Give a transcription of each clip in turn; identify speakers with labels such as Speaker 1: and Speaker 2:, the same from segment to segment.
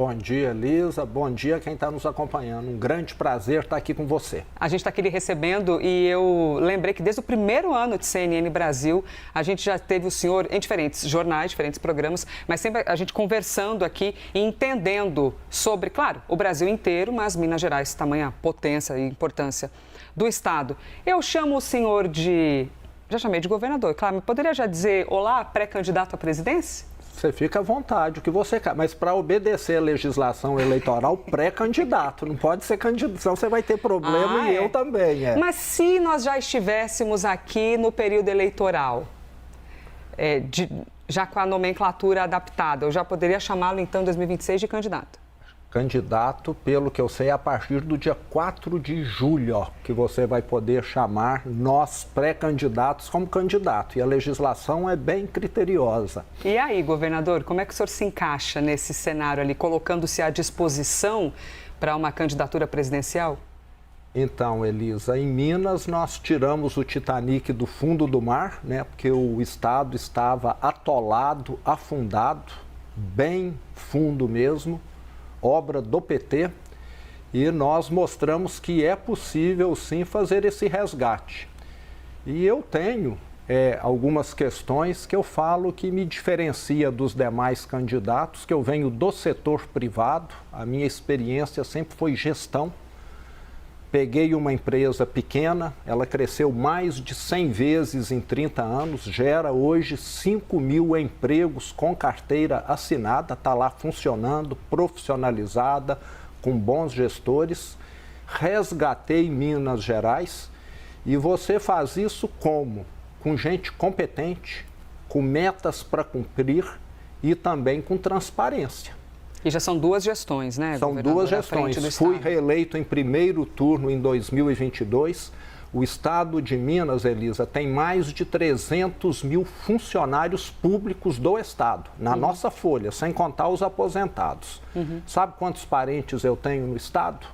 Speaker 1: Bom dia, Elisa. Bom dia quem está nos acompanhando. Um grande prazer estar aqui com você.
Speaker 2: A gente está aqui lhe recebendo e eu lembrei que desde o primeiro ano de CNN Brasil, a gente já teve o senhor em diferentes jornais, diferentes programas, mas sempre a gente conversando aqui e entendendo sobre, claro, o Brasil inteiro, mas Minas Gerais, tamanha potência e importância do Estado. Eu chamo o senhor de... Já chamei de governador, claro, mas poderia já dizer olá, pré-candidato à presidência?
Speaker 1: Você fica à vontade, o que você quer, mas para obedecer a legislação eleitoral, pré-candidato, não pode ser candidato, senão você vai ter problema e eu também.
Speaker 2: Mas se nós já estivéssemos aqui no período eleitoral, já com a nomenclatura adaptada, eu já poderia chamá-lo então em 2026 de candidato?
Speaker 1: Candidato, pelo que eu sei, a partir do dia 4 de julho, que você vai poder chamar nós pré-candidatos como candidato. E a legislação é bem criteriosa.
Speaker 2: E aí, governador, como é que o senhor se encaixa nesse cenário ali, colocando-se à disposição para uma candidatura presidencial?
Speaker 1: Então, Elisa, em Minas nós tiramos o Titanic do fundo do mar, né? Porque o estado estava atolado, afundado, bem fundo mesmo. Obra do PT, e nós mostramos que é possível sim fazer esse resgate. E eu tenho algumas questões que eu falo que me diferencia dos demais candidatos, que eu venho do setor privado, a minha experiência sempre foi gestão. Peguei uma empresa pequena, ela cresceu mais de 100 vezes em 30 anos, gera hoje 5.000 empregos com carteira assinada, está lá funcionando, profissionalizada, com bons gestores. Resgatei Minas Gerais e você faz isso como? Com gente competente, com metas para cumprir e também com transparência.
Speaker 2: E já são duas gestões, né,
Speaker 1: São duas gestões. Fui reeleito em primeiro turno em 2022. O estado de Minas, Elisa, tem mais de 300 mil funcionários públicos do estado, na nossa folha, sem contar os aposentados. Sabe quantos parentes eu tenho no estado?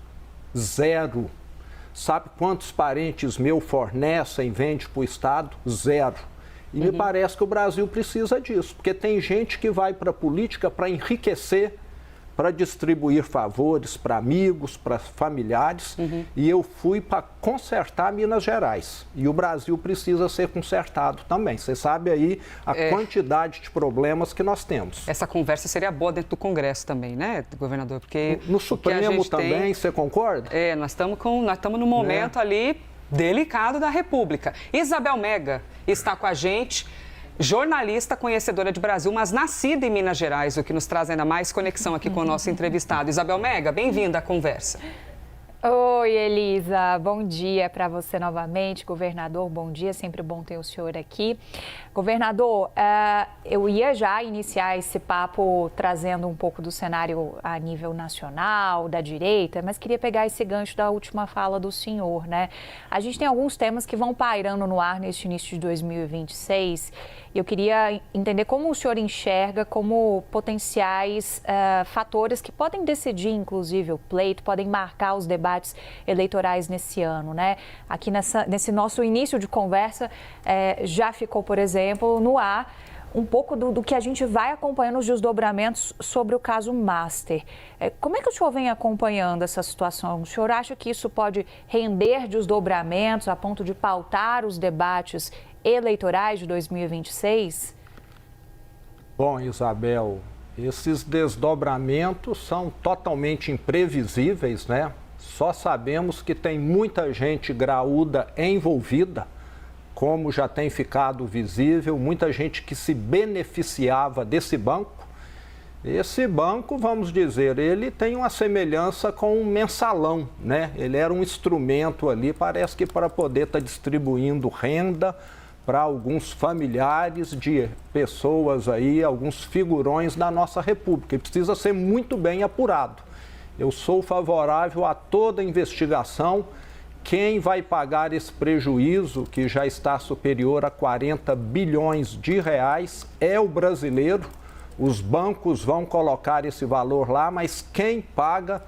Speaker 1: 0. Sabe quantos parentes meu fornecem, vende para o estado? 0. E me parece que o Brasil precisa disso, porque tem gente que vai para a política para enriquecer, para distribuir favores para amigos, para familiares, e eu fui para consertar Minas Gerais. E o Brasil precisa ser consertado também. Você sabe aí a quantidade de problemas que nós temos.
Speaker 2: Essa conversa seria boa dentro do Congresso também, né, governador? Porque
Speaker 1: no Supremo também, você concorda?
Speaker 2: Nós estamos num momento ali delicado da República. Isabel Mega está com a gente. Jornalista, conhecedora de Brasil, mas nascida em Minas Gerais, o que nos traz ainda mais conexão aqui com o nosso entrevistado. Isabel Mega, bem-vinda à conversa.
Speaker 3: Oi, Elisa. Bom dia para você novamente. Governador, bom dia. Sempre bom ter o senhor aqui. Governador, eu ia já iniciar esse papo trazendo um pouco do cenário a nível nacional, da direita, mas queria pegar esse gancho da última fala do senhor, né? A gente tem alguns temas que vão pairando no ar neste início de 2026 e eu queria entender como o senhor enxerga como potenciais fatores que podem decidir, inclusive, o pleito, podem marcar os debates eleitorais nesse ano, né? Aqui nesse nosso início de conversa, já ficou, por exemplo, no ar um pouco do que a gente vai acompanhando os desdobramentos sobre o caso Master. Como é que o senhor vem acompanhando essa situação? O senhor acha que isso pode render desdobramentos a ponto de pautar os debates eleitorais de 2026?
Speaker 1: Bom, Isabel, esses desdobramentos são totalmente imprevisíveis, né? Só sabemos que tem muita gente graúda envolvida, como já tem ficado visível, muita gente que se beneficiava desse banco. Esse banco, vamos dizer, ele tem uma semelhança com um mensalão, né? Ele era um instrumento ali, parece que para poder estar distribuindo renda para alguns familiares de pessoas aí, alguns figurões da nossa República. E precisa ser muito bem apurado. Eu sou favorável a toda investigação. Quem vai pagar esse prejuízo, que já está superior a 40 bilhões de reais, é o brasileiro. Os bancos vão colocar esse valor lá, mas quem paga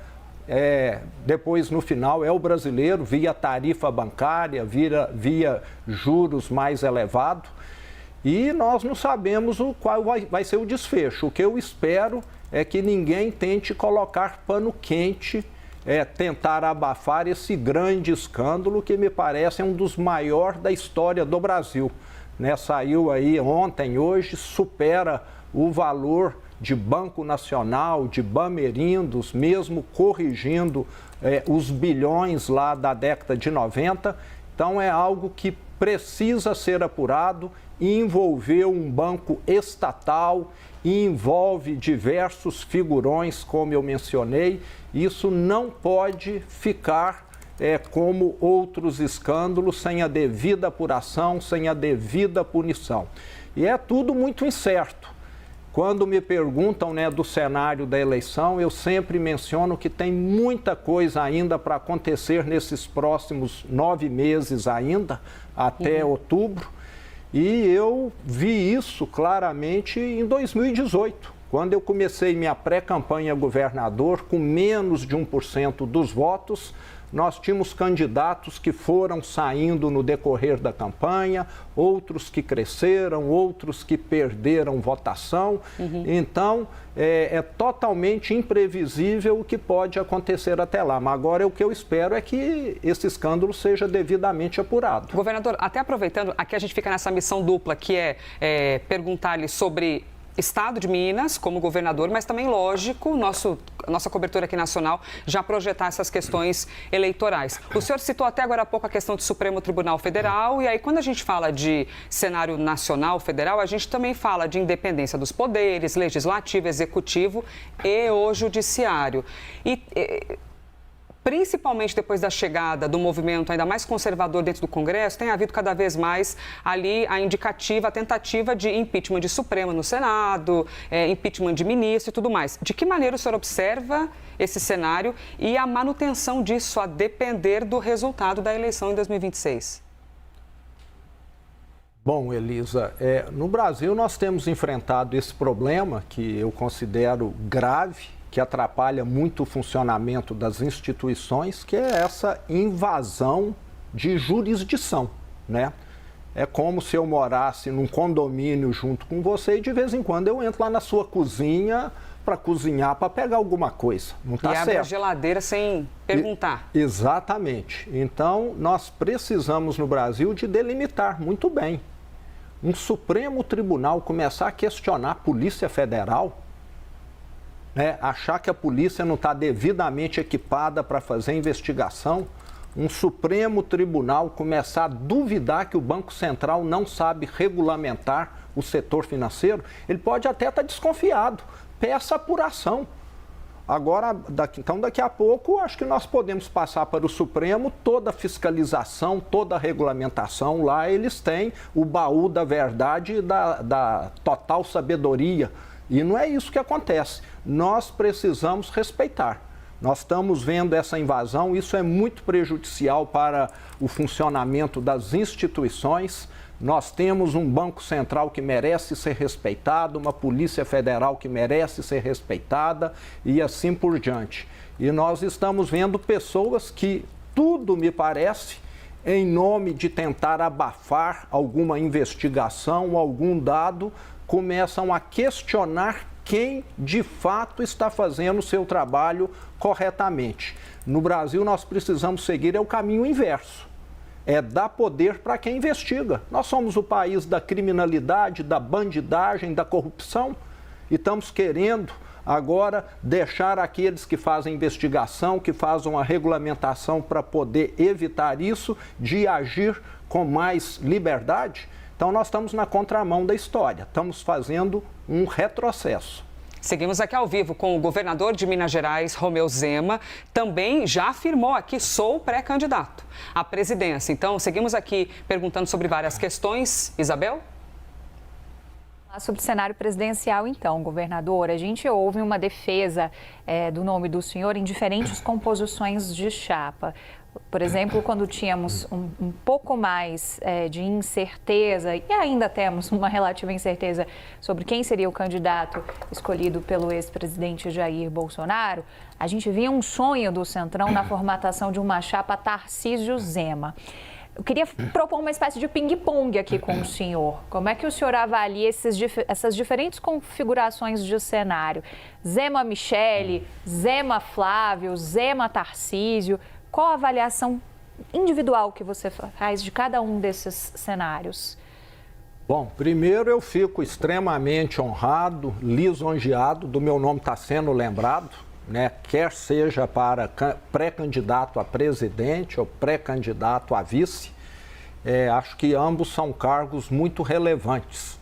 Speaker 1: depois, no final, é o brasileiro, via tarifa bancária, via juros mais elevados. E nós não sabemos qual vai ser o desfecho. O que eu espero é que ninguém tente colocar pano quente, tentar abafar esse grande escândalo que me parece um dos maiores da história do Brasil. Né? Saiu aí ontem, hoje, supera o valor de Banco Nacional, de Bamerindos, mesmo corrigindo os bilhões lá da década de 90. Então é algo que precisa ser apurado, envolveu um banco estatal, envolve diversos figurões, como eu mencionei. Isso não pode ficar como outros escândalos, sem a devida apuração, sem a devida punição. E é tudo muito incerto. Quando me perguntam do cenário da eleição, eu sempre menciono que tem muita coisa ainda para acontecer nesses próximos 9 meses ainda, até outubro. E eu vi isso claramente em 2018, quando eu comecei minha pré-campanha governador com menos de 1% dos votos. Nós tínhamos candidatos que foram saindo no decorrer da campanha, outros que cresceram, outros que perderam votação. Então, é totalmente imprevisível o que pode acontecer até lá. Mas agora o que eu espero é que esse escândalo seja devidamente apurado.
Speaker 2: Governador, até aproveitando, aqui a gente fica nessa missão dupla, que é perguntar-lhe sobre Estado de Minas, como governador, mas também, lógico, nossa cobertura aqui nacional já projetar essas questões eleitorais. O senhor citou até agora há pouco a questão do Supremo Tribunal Federal, e aí quando a gente fala de cenário nacional, federal, a gente também fala de independência dos poderes, legislativo, executivo e o judiciário. Principalmente depois da chegada do movimento ainda mais conservador dentro do Congresso, tem havido cada vez mais ali a tentativa de impeachment de Supremo no Senado, impeachment de ministro e tudo mais. De que maneira o senhor observa esse cenário e a manutenção disso a depender do resultado da eleição em 2026?
Speaker 1: Bom, Elisa, no Brasil nós temos enfrentado esse problema que eu considero grave, que atrapalha muito o funcionamento das instituições, que é essa invasão de jurisdição, né? É como se eu morasse num condomínio junto com você e de vez em quando eu entro lá na sua cozinha para cozinhar, para pegar alguma coisa. Não está certo.
Speaker 2: E abre a geladeira sem perguntar.
Speaker 1: Exatamente. Então, nós precisamos no Brasil de delimitar muito bem. Um Supremo Tribunal começar a questionar a Polícia Federal, achar que a polícia não está devidamente equipada para fazer investigação, um Supremo Tribunal começar a duvidar que o Banco Central não sabe regulamentar o setor financeiro, ele pode até estar desconfiado, peça apuração. Agora, daqui a pouco, acho que nós podemos passar para o Supremo toda a fiscalização, toda a regulamentação. Lá eles têm o baú da verdade e da total sabedoria. E não é isso que acontece. Nós precisamos respeitar. Nós estamos vendo essa invasão, isso é muito prejudicial para o funcionamento das instituições. Nós temos um Banco Central que merece ser respeitado, uma Polícia Federal que merece ser respeitada e assim por diante. E nós estamos vendo pessoas que, tudo me parece, em nome de tentar abafar alguma investigação, algum dado, começam a questionar quem de fato está fazendo o seu trabalho corretamente. No Brasil, nós precisamos seguir o caminho inverso. É dar poder para quem investiga. Nós somos o país da criminalidade, da bandidagem, da corrupção e estamos querendo agora deixar aqueles que fazem investigação, que fazem a regulamentação para poder evitar isso, de agir com mais liberdade. Então, nós estamos na contramão da história, estamos fazendo um retrocesso.
Speaker 2: Seguimos aqui ao vivo com o governador de Minas Gerais, Romeu Zema, também já afirmou aqui, sou pré-candidato à presidência. Então, seguimos aqui perguntando sobre várias questões. Isabel?
Speaker 3: Sobre o cenário presidencial, então, governador, a gente ouve uma defesa do nome do senhor em diferentes composições de chapa. Por exemplo, quando tínhamos um pouco mais de incerteza, e ainda temos uma relativa incerteza sobre quem seria o candidato escolhido pelo ex-presidente Jair Bolsonaro, a gente via um sonho do Centrão na formatação de uma chapa Tarcísio Zema. Eu queria propor uma espécie de ping-pong aqui com o senhor. Como é que o senhor avalia essas diferentes configurações de cenário? Zema Michele, Zema Flávio, Zema Tarcísio. Qual a avaliação individual que você faz de cada um desses cenários?
Speaker 1: Bom, primeiro eu fico extremamente honrado, lisonjeado do meu nome estar sendo lembrado, né? Quer seja para pré-candidato a presidente ou pré-candidato a vice. Acho que ambos são cargos muito relevantes.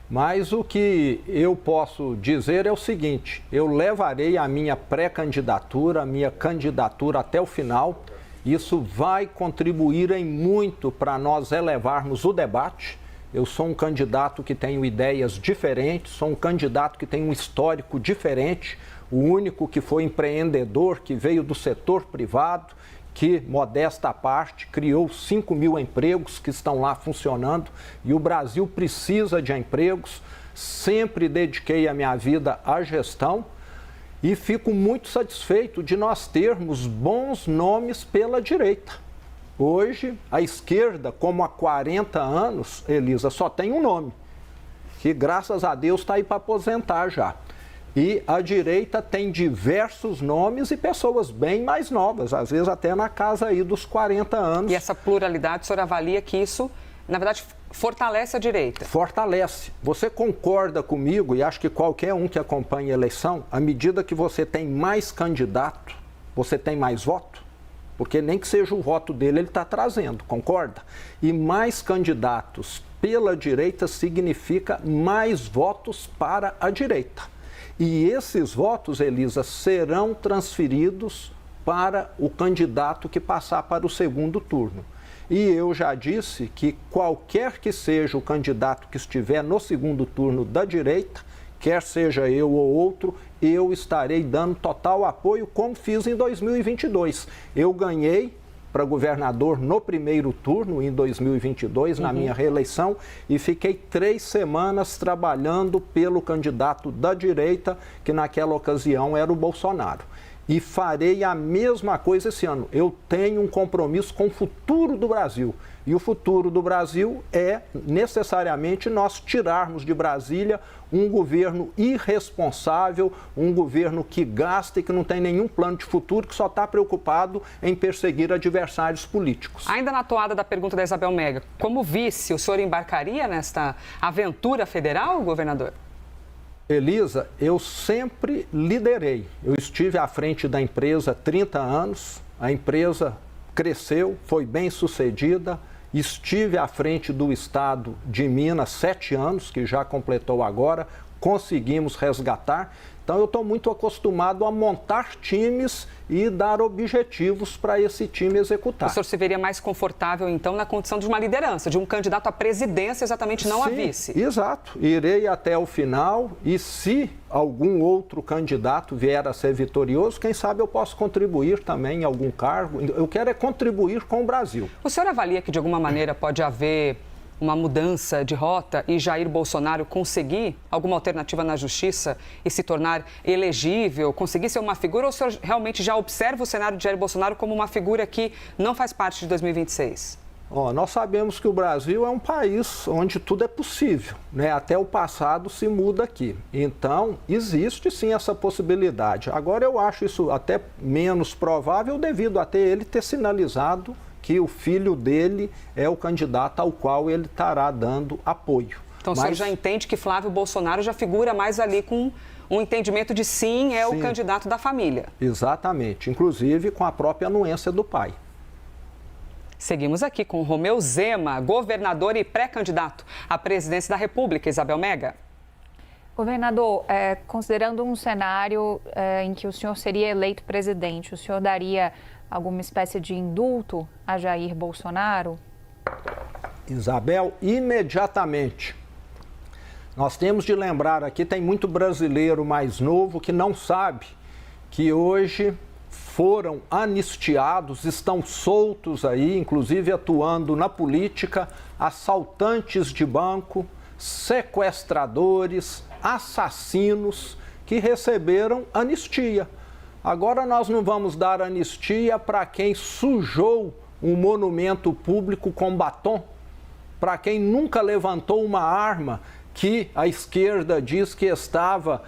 Speaker 1: Mas o que eu posso dizer é o seguinte: eu levarei a minha pré-candidatura, a minha candidatura até o final. Isso vai contribuir em muito para nós elevarmos o debate. Eu sou um candidato que tenho ideias diferentes, sou um candidato que tem um histórico diferente, o único que foi empreendedor, que veio do setor privado, que, modesta à parte, criou 5 mil empregos que estão lá funcionando, e o Brasil precisa de empregos. Sempre dediquei a minha vida à gestão e fico muito satisfeito de nós termos bons nomes pela direita. Hoje, a esquerda, como há 40 anos, Elisa, só tem um nome, que graças a Deus está aí para aposentar já. E a direita tem diversos nomes e pessoas bem mais novas, às vezes até na casa aí dos 40 anos.
Speaker 2: E essa pluralidade, o senhor avalia que isso, na verdade, fortalece a direita?
Speaker 1: Fortalece. Você concorda comigo, e acho que qualquer um que acompanha a eleição, à medida que você tem mais candidato, você tem mais voto? Porque nem que seja o voto dele, ele está trazendo, concorda? E mais candidatos pela direita significa mais votos para a direita. E esses votos, Elisa, serão transferidos para o candidato que passar para o segundo turno. E eu já disse que qualquer que seja o candidato que estiver no segundo turno da direita, quer seja eu ou outro, eu estarei dando total apoio, como fiz em 2022. Eu ganhei para governador no primeiro turno, em 2022, na minha reeleição, e fiquei 3 semanas trabalhando pelo candidato da direita, que naquela ocasião era o Bolsonaro. E farei a mesma coisa esse ano. Eu tenho um compromisso com o futuro do Brasil. E o futuro do Brasil é, necessariamente, nós tirarmos de Brasília um governo irresponsável, um governo que gasta e que não tem nenhum plano de futuro, que só está preocupado em perseguir adversários políticos.
Speaker 2: Ainda na toada da pergunta da Isabel Mega, como vice, o senhor embarcaria nesta aventura federal, governador?
Speaker 1: Elisa, eu sempre liderei. Eu estive à frente da empresa há 30 anos, a empresa cresceu, foi bem sucedida. Estive à frente do estado de Minas 7 anos, que já completou agora, conseguimos resgatar. Então eu estou muito acostumado a montar times e dar objetivos para esse time executar.
Speaker 2: O senhor se veria mais confortável, então, na condição de uma liderança, de um candidato à presidência, exatamente não a vice?
Speaker 1: Exato. Irei até o final e se algum outro candidato vier a ser vitorioso, quem sabe eu posso contribuir também em algum cargo. Eu quero é contribuir com o Brasil.
Speaker 2: O senhor avalia que, de alguma maneira, pode haver uma mudança de rota e Jair Bolsonaro conseguir alguma alternativa na justiça e se tornar elegível, conseguir ser uma figura, ou o senhor realmente já observa o cenário de Jair Bolsonaro como uma figura que não faz parte de 2026?
Speaker 1: Nós sabemos que o Brasil é um país onde tudo é possível, né? Até o passado se muda aqui. Então, existe sim essa possibilidade. Agora, eu acho isso até menos provável devido a ele ter sinalizado que o filho dele é o candidato ao qual ele estará dando apoio.
Speaker 2: Então, o senhor já entende que Flávio Bolsonaro já figura mais ali com um entendimento de sim, o candidato da família.
Speaker 1: Exatamente, inclusive com a própria anuência do pai.
Speaker 2: Seguimos aqui com Romeu Zema, governador e pré-candidato à presidência da República. Isabel Mega.
Speaker 3: Governador, considerando um cenário em que o senhor seria eleito presidente, o senhor daria alguma espécie de indulto a Jair Bolsonaro?
Speaker 1: Isabel, imediatamente. Nós temos de lembrar aqui, tem muito brasileiro mais novo que não sabe que hoje foram anistiados, estão soltos aí, inclusive atuando na política, assaltantes de banco, sequestradores, assassinos que receberam anistia. Agora nós não vamos dar anistia para quem sujou um monumento público com batom para quem nunca levantou uma arma que a esquerda diz que estava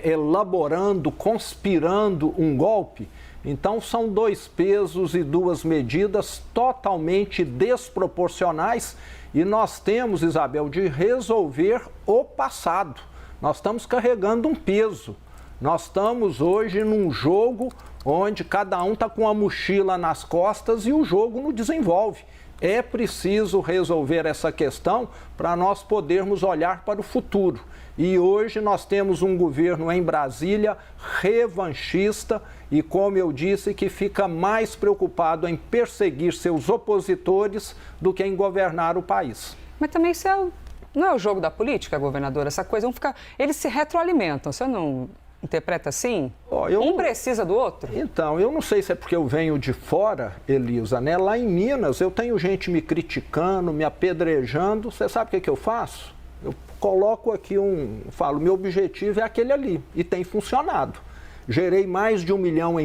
Speaker 1: elaborando, conspirando um golpe. Então, são dois pesos e duas medidas totalmente desproporcionais e nós temos, Isabel, de resolver o passado. Nós estamos carregando um peso. Nós estamos hoje num jogo onde cada um está com a mochila nas costas e o jogo não desenvolve. É preciso resolver essa questão para nós podermos olhar para o futuro. E hoje nós temos um governo em Brasília revanchista e, como eu disse, que fica mais preocupado em perseguir seus opositores do que em governar o país.
Speaker 2: Mas também isso não é o jogo da política, governador? Essa coisa, eles se retroalimentam, você não interpreta assim? Um precisa do outro?
Speaker 1: Então, eu não sei se é porque eu venho de fora, Elisa, né? Lá em Minas eu tenho gente me criticando, me apedrejando. Você sabe o que eu faço? Eu coloco aqui falo, meu objetivo é aquele ali e tem funcionado. Gerei mais de 1 milhão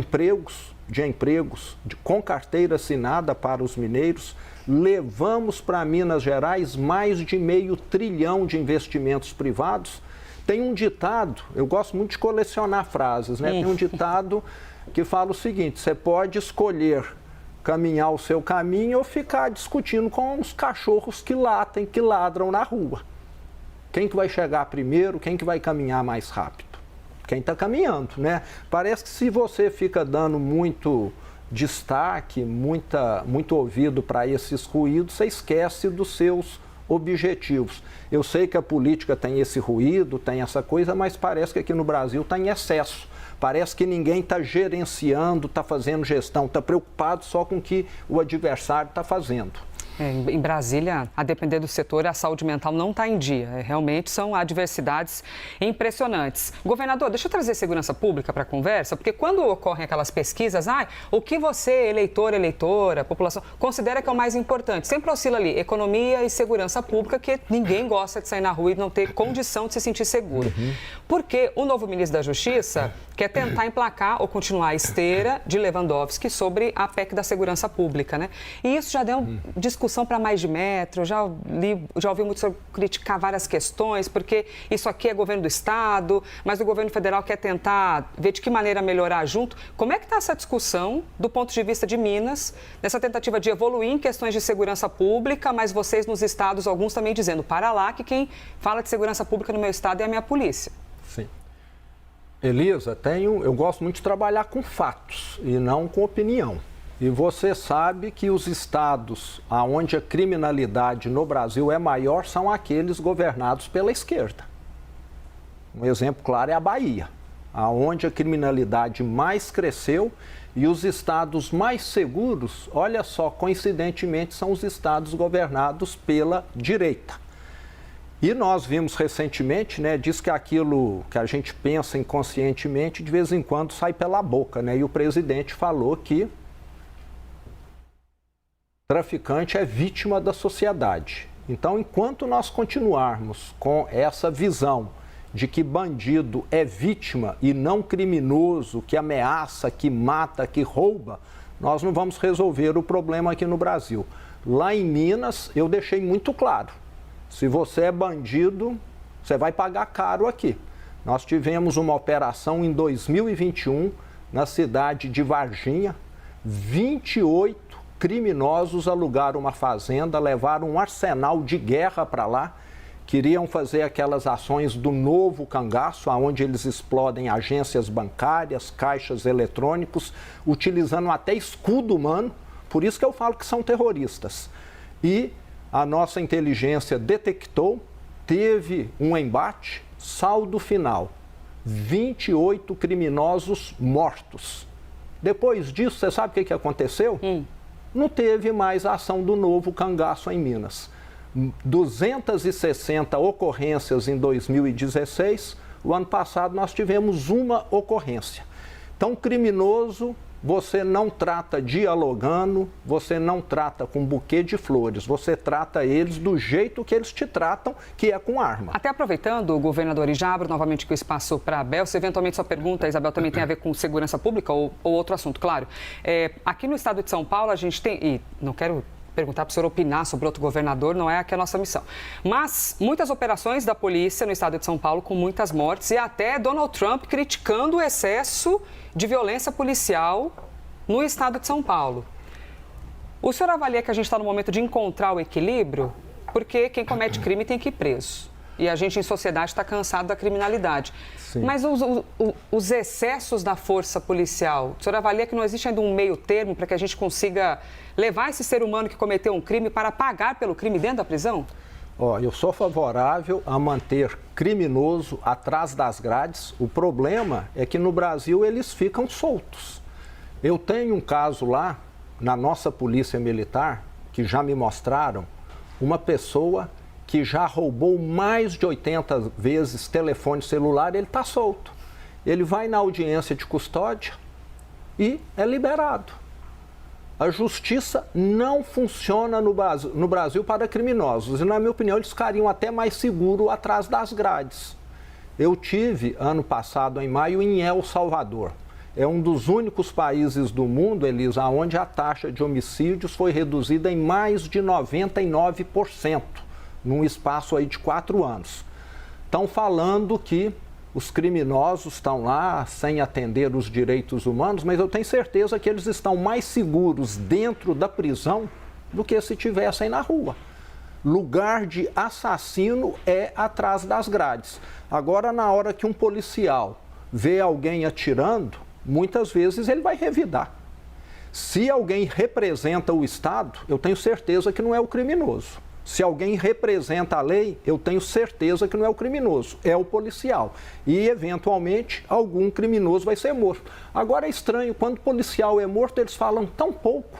Speaker 1: de empregos com carteira assinada para os mineiros. Levamos para Minas Gerais mais de R$500 bilhão de investimentos privados. Tem um ditado, eu gosto muito de colecionar frases, né? Tem um ditado que fala o seguinte: você pode escolher caminhar o seu caminho ou ficar discutindo com os cachorros que latem, que ladram na rua. Quem que vai chegar primeiro, quem que vai caminhar mais rápido? Quem está caminhando, né? Parece que se você fica dando muito destaque, muito ouvido para esses ruídos, você esquece dos seus objetivos. Eu sei que a política tem esse ruído, tem essa coisa, mas parece que aqui no Brasil está em excesso. Parece que ninguém está gerenciando, está fazendo gestão, está preocupado só com o que o adversário está fazendo.
Speaker 2: Em Brasília, a depender do setor, a saúde mental não está em dia. Realmente são adversidades impressionantes. Governador, deixa eu trazer segurança pública para a conversa, porque quando ocorrem aquelas pesquisas, o que você, eleitor, eleitora, população, considera que é o mais importante? Sempre oscila ali, economia e segurança pública, que ninguém gosta de sair na rua e não ter condição de se sentir seguro. Porque o novo ministro da Justiça quer tentar emplacar ou continuar a esteira de Lewandowski sobre a PEC da segurança pública, né? E isso já deu discussão para mais de metro, já ouvi muito sobre criticar várias questões, porque isso aqui é governo do Estado, mas o governo federal quer tentar ver de que maneira melhorar junto. Como é que está essa discussão do ponto de vista de Minas, nessa tentativa de evoluir em questões de segurança pública, mas vocês nos estados, alguns também dizendo, para lá, que quem fala de segurança pública no meu estado é a minha polícia.
Speaker 1: Sim. Elisa, eu gosto muito de trabalhar com fatos e não com opinião. E você sabe que os estados onde a criminalidade no Brasil é maior são aqueles governados pela esquerda. Um exemplo claro é a Bahia, onde a criminalidade mais cresceu e os estados mais seguros, olha só, coincidentemente, são os estados governados pela direita. E nós vimos recentemente, né, diz que aquilo que a gente pensa inconscientemente, de vez em quando sai pela boca, né? E o presidente falou que traficante é vítima da sociedade. Então, enquanto nós continuarmos com essa visão de que bandido é vítima e não criminoso, que ameaça, que mata, que rouba, nós não vamos resolver o problema aqui no Brasil. Lá em Minas, eu deixei muito claro, se você é bandido, você vai pagar caro aqui. Nós tivemos uma operação em 2021, na cidade de Varginha, 28 criminosos alugaram uma fazenda, levaram um arsenal de guerra para lá, queriam fazer aquelas ações do novo cangaço, onde eles explodem agências bancárias, caixas eletrônicos, utilizando até escudo humano, por isso que eu falo que são terroristas. E a nossa inteligência detectou, teve um embate, saldo final, 28 criminosos mortos. Depois disso, você sabe o que aconteceu? Não teve mais a ação do novo cangaço em Minas. 260 ocorrências em 2016, o ano passado nós tivemos uma ocorrência. Então, criminoso você não trata dialogando, você não trata com buquê de flores, você trata eles do jeito que eles te tratam, que é com arma.
Speaker 2: Até aproveitando, governador, e já abro novamente aqui o espaço para a Abel, se eventualmente sua pergunta, Isabel, também tem a ver com segurança pública ou outro assunto, claro. Aqui no estado de São Paulo a gente tem, e não quero perguntar para o senhor opinar sobre outro governador, não é aqui a nossa missão. Mas muitas operações da polícia no estado de São Paulo com muitas mortes e até Donald Trump criticando o excesso de violência policial no estado de São Paulo. O senhor avalia que a gente está no momento de encontrar o equilíbrio? Porque quem comete crime tem que ir preso. E a gente, em sociedade, está cansado da criminalidade. Sim. Mas os excessos da força policial, o senhor avalia que não existe ainda um meio termo para que a gente consiga levar esse ser humano que cometeu um crime para pagar pelo crime dentro da prisão?
Speaker 1: Eu sou favorável a manter criminoso atrás das grades. O problema é que no Brasil eles ficam soltos. Eu tenho um caso lá, na nossa polícia militar, que já me mostraram, uma pessoa que já roubou mais de 80 vezes telefone celular, ele está solto. Ele vai na audiência de custódia e é liberado. A justiça não funciona no Brasil para criminosos. E, na minha opinião, eles ficariam até mais seguros atrás das grades. Eu tive, ano passado, em maio, em El Salvador. É um dos únicos países do mundo, Elisa, onde a taxa de homicídios foi reduzida em mais de 99%. Num espaço aí de 4 anos. Estão falando que os criminosos estão lá sem atender os direitos humanos, mas eu tenho certeza que eles estão mais seguros dentro da prisão do que se estivessem na rua. Lugar de assassino é atrás das grades. Agora, na hora que um policial vê alguém atirando, muitas vezes ele vai revidar. Se alguém representa o Estado, eu tenho certeza que não é o criminoso. Se alguém representa a lei, eu tenho certeza que não é o criminoso, é o policial. E, eventualmente, algum criminoso vai ser morto. Agora é estranho, quando o policial é morto, eles falam tão pouco.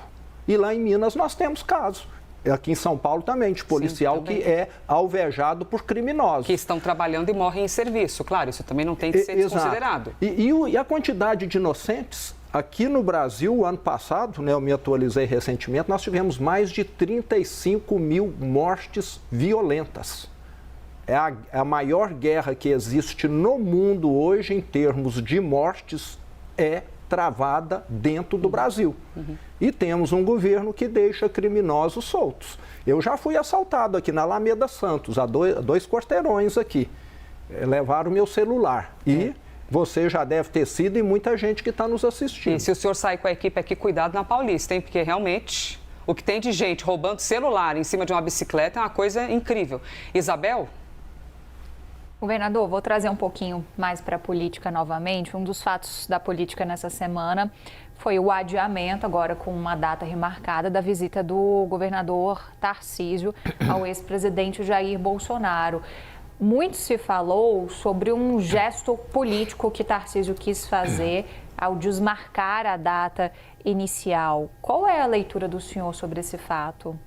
Speaker 1: E lá em Minas nós temos casos. Aqui em São Paulo também, de policial. Sim, também. Que é alvejado por criminosos.
Speaker 2: Que estão trabalhando e morrem em serviço, claro, isso também não tem que ser desconsiderado.
Speaker 1: E a quantidade de inocentes? Aqui no Brasil, ano passado, eu me atualizei recentemente, nós tivemos mais de 35 mil mortes violentas. É a maior guerra que existe no mundo hoje, em termos de mortes, é travada dentro do Brasil. E temos um governo que deixa criminosos soltos. Eu já fui assaltado aqui na Alameda Santos, a dois quarteirões aqui. Levaram meu celular e... Você já deve ter sido e muita gente que está nos assistindo.
Speaker 2: E se o senhor sair com a equipe aqui, cuidado na Paulista, hein? Porque realmente o que tem de gente roubando celular em cima de uma bicicleta é uma coisa incrível. Isabel?
Speaker 3: Governador, vou trazer um pouquinho mais para a política novamente. Um dos fatos da política nessa semana foi o adiamento, agora com uma data remarcada, da visita do governador Tarcísio ao ex-presidente Jair Bolsonaro. Muito se falou sobre um gesto político que Tarcísio quis fazer ao desmarcar a data inicial. Qual é a leitura do senhor sobre esse fato?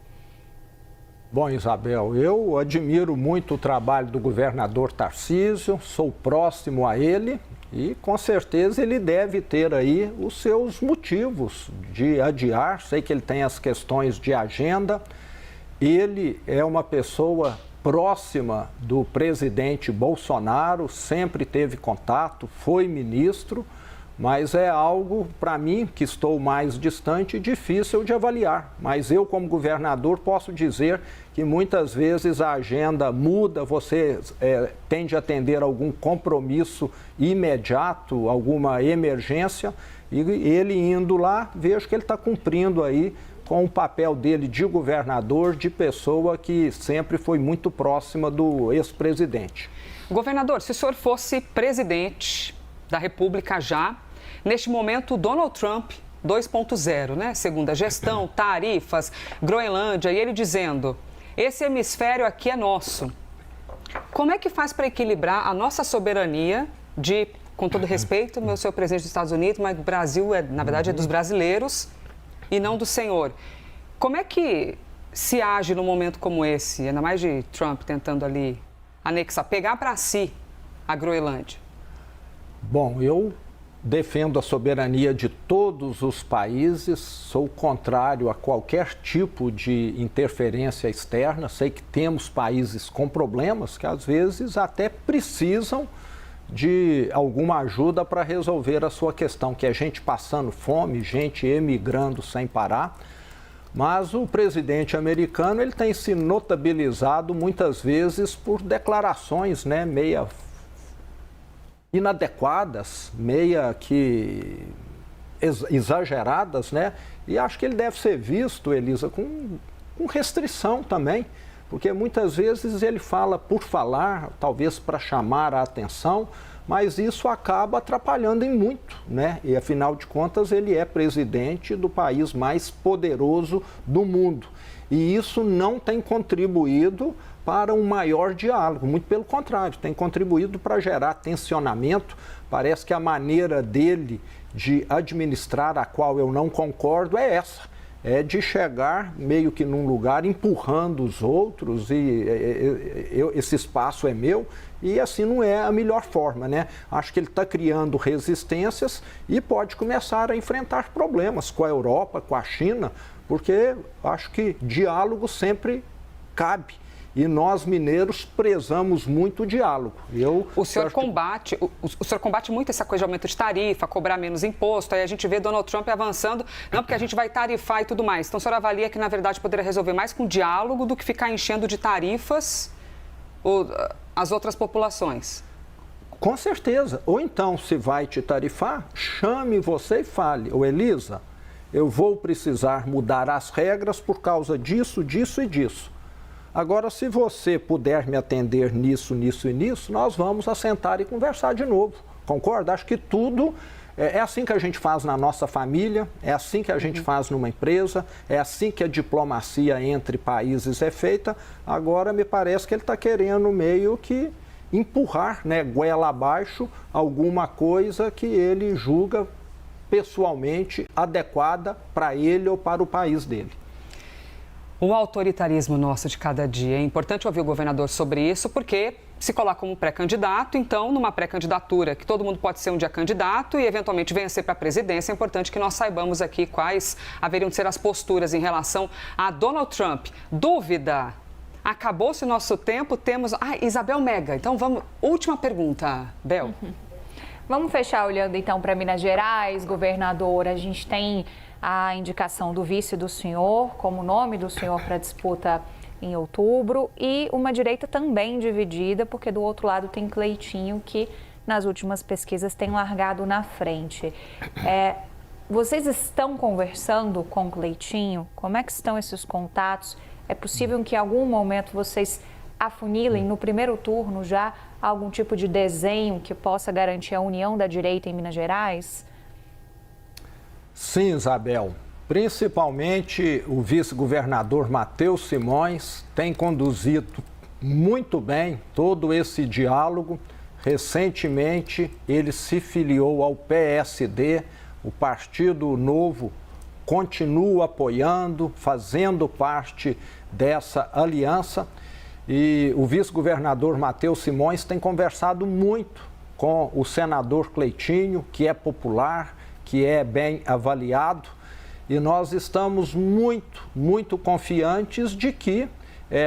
Speaker 1: Bom, Isabel, eu admiro muito o trabalho do governador Tarcísio, sou próximo a ele e com certeza ele deve ter aí os seus motivos de adiar. Sei que ele tem as questões de agenda. Ele é uma pessoa próxima do presidente Bolsonaro, sempre teve contato, foi ministro, mas é algo, para mim, que estou mais distante, difícil de avaliar. Mas eu, como governador, posso dizer que muitas vezes a agenda muda, você tende a atender algum compromisso imediato, alguma emergência, e ele indo lá, vejo que ele está cumprindo aí com o papel dele de governador, de pessoa que sempre foi muito próxima do ex-presidente.
Speaker 2: Governador, se o senhor fosse presidente da República já, neste momento, Donald Trump 2.0, né? Segunda gestão, tarifas, Groenlândia, e ele dizendo, esse hemisfério aqui é nosso. Como é que faz para equilibrar a nossa soberania de, com todo respeito, meu senhor presidente dos Estados Unidos, mas o Brasil, na verdade, é dos brasileiros, e não do senhor. Como é que se age num momento como esse, ainda mais de Trump tentando ali anexar, pegar para si a Groenlândia?
Speaker 1: Bom, eu defendo a soberania de todos os países, sou contrário a qualquer tipo de interferência externa. Sei que temos países com problemas que às vezes até precisam de alguma ajuda para resolver a sua questão, que é gente passando fome, gente emigrando sem parar. Mas o presidente americano ele tem se notabilizado muitas vezes por declarações, né, meia inadequadas, meia que exageradas, né? E acho que ele deve ser visto, Elisa, com restrição também, porque muitas vezes ele fala por falar, talvez para chamar a atenção, mas isso acaba atrapalhando em muito, né? E afinal de contas ele é presidente do país mais poderoso do mundo. E isso não tem contribuído para um maior diálogo, muito pelo contrário, tem contribuído para gerar tensionamento. Parece que a maneira dele de administrar, a qual eu não concordo, é essa, é de chegar meio que num lugar empurrando os outros e esse espaço é meu, e assim não é a melhor forma, né? Acho que ele está criando resistências e pode começar a enfrentar problemas com a Europa, com a China, porque acho que diálogo sempre cabe. E nós, mineiros, prezamos muito o diálogo.
Speaker 2: O senhor combate muito essa coisa de aumento de tarifa, cobrar menos imposto. Aí a gente vê Donald Trump avançando, não porque a gente vai tarifar e tudo mais. Então o senhor avalia que, na verdade, poderia resolver mais com diálogo do que ficar enchendo de tarifas as outras populações?
Speaker 1: Com certeza. Ou então, se vai te tarifar, chame você e fale: ô Elisa, eu vou precisar mudar as regras por causa disso, disso e disso. Agora, se você puder me atender nisso, nisso e nisso, nós vamos assentar e conversar de novo. Concorda? Acho que tudo é assim que a gente faz na nossa família, é assim que a gente faz numa empresa, é assim que a diplomacia entre países é feita. Agora, me parece que ele está querendo meio que empurrar, né, goela abaixo, alguma coisa que ele julga pessoalmente adequada para ele ou para o país dele.
Speaker 2: O autoritarismo nosso de cada dia. É importante ouvir o governador sobre isso, porque se coloca como pré-candidato, então, numa pré-candidatura, que todo mundo pode ser um dia candidato e, eventualmente, vencer para a presidência, é importante que nós saibamos aqui quais haveriam de ser as posturas em relação a Donald Trump. Dúvida? Acabou-se o nosso tempo, temos... Isabel Mega. Então, vamos... Última pergunta, Bel.
Speaker 3: Vamos fechar olhando, então, para Minas Gerais, governador. A gente tem a indicação do vice do senhor, como nome do senhor para disputa em outubro, e uma direita também dividida, porque do outro lado tem Cleitinho, que nas últimas pesquisas tem largado na frente. Vocês estão conversando com Cleitinho? Como é que estão esses contatos? É possível que em algum momento vocês afunilem no primeiro turno já algum tipo de desenho que possa garantir a união da direita em Minas Gerais?
Speaker 1: Sim, Isabel. Principalmente o vice-governador Matheus Simões tem conduzido muito bem todo esse diálogo. Recentemente, ele se filiou ao PSD, o Partido Novo continua apoiando, fazendo parte dessa aliança. E o vice-governador Matheus Simões tem conversado muito com o senador Cleitinho, que é popular, que é bem avaliado, e nós estamos muito confiantes de que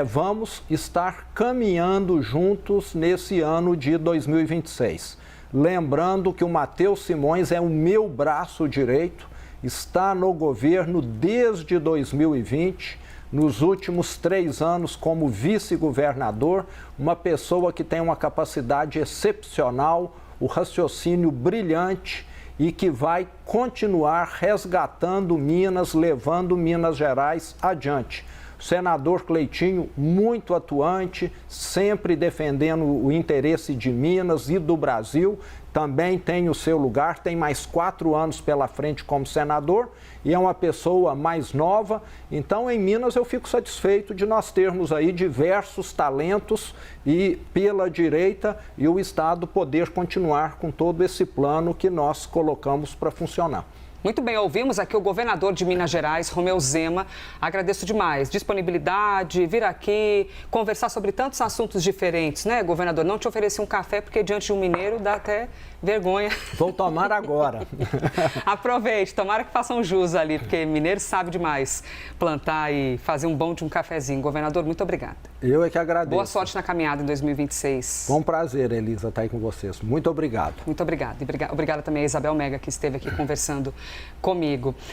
Speaker 1: vamos estar caminhando juntos nesse ano de 2026. Lembrando que o Matheus Simões é o meu braço direito, está no governo desde 2020, nos últimos 3 anos como vice-governador, uma pessoa que tem uma capacidade excepcional, o raciocínio brilhante, e que vai continuar resgatando Minas, levando Minas Gerais adiante. O senador Cleitinho, muito atuante, sempre defendendo o interesse de Minas e do Brasil, também tem o seu lugar, tem mais 4 anos pela frente como senador e é uma pessoa mais nova. Então, em Minas, eu fico satisfeito de nós termos aí diversos talentos e pela direita e o Estado poder continuar com todo esse plano que nós colocamos para funcionar.
Speaker 2: Muito bem, ouvimos aqui o governador de Minas Gerais, Romeu Zema. Agradeço demais. Disponibilidade, vir aqui, conversar sobre tantos assuntos diferentes, né, governador? Não te ofereci um café porque diante de um mineiro dá até vergonha.
Speaker 1: Vou tomar agora.
Speaker 2: Aproveite, tomara que façam jus ali, porque mineiro sabe demais plantar e fazer um bom de um cafezinho. Governador, muito obrigada.
Speaker 1: Eu é que agradeço.
Speaker 2: Boa sorte na caminhada em 2026.
Speaker 1: Foi um prazer, Elisa, estar aí com vocês. Muito obrigado.
Speaker 2: Muito obrigada. Obrigada também a Isabel Mega, que esteve aqui conversando comigo.